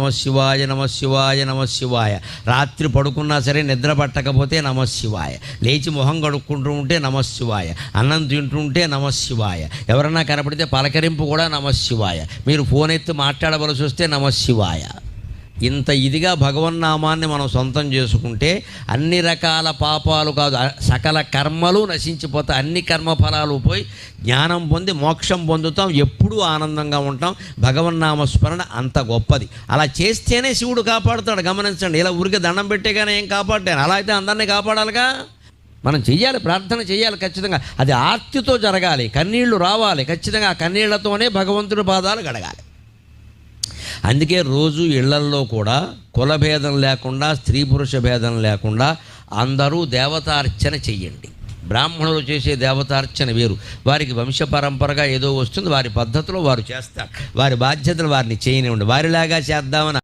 నమశివాయ నమశివాయ నమశివాయ. రాత్రి పడుకున్నా సరే నిద్ర పట్టకపోతే నమశివాయ. లేచి మొహం కడుక్కుంటూ ఉంటే నమశివాయ. అన్నం తింటుంటే నమశివాయ. ఎవరన్నా కనపడితే పలకరింపు కూడా నమశివాయ. మీరు ఫోన్ ఎత్తి మాట్లాడవలసి వస్తే నమశివాయ. ఇంత ఇదిగా భగవన్నామాన్ని మనం సొంతం చేసుకుంటే అన్ని రకాల పాపాలు కాదు, సకల కర్మలు నశించిపోతాయి. అన్ని కర్మఫలాలు పోయి జ్ఞానం పొంది మోక్షం పొందుతాం. ఎప్పుడూ ఆనందంగా ఉంటాం. భగవన్నామస్మరణ అంత గొప్పది. అలా చేస్తేనే శివుడు కాపాడుతాడు. గమనించండి. ఇలా ఊరికే దండం పెట్టేగానే ఏం కాపాడాను? అలా అయితే అందరినీ కాపాడాలిగా. మనం చెయ్యాలి, ప్రార్థన చేయాలి ఖచ్చితంగా. అది ఆర్తితో జరగాలి, కన్నీళ్లు రావాలి ఖచ్చితంగా. ఆ కన్నీళ్లతోనే భగవంతుడి పాదాలు గడగాలి. అందుకే రోజు ఇళ్లల్లో కూడా కులభేదం లేకుండా, స్త్రీ పురుష భేదం లేకుండా అందరూ దేవతార్చన చెయ్యండి. బ్రాహ్మణులు చేసే దేవతార్చన వేరు. వారికి వంశపరంపరగా ఏదో వస్తుంది, వారి పద్ధతిలో వారు చేస్తారు. వారి బాధ్యతలు వారిని చేయనివ్వండి. వారిలాగా చేద్దామని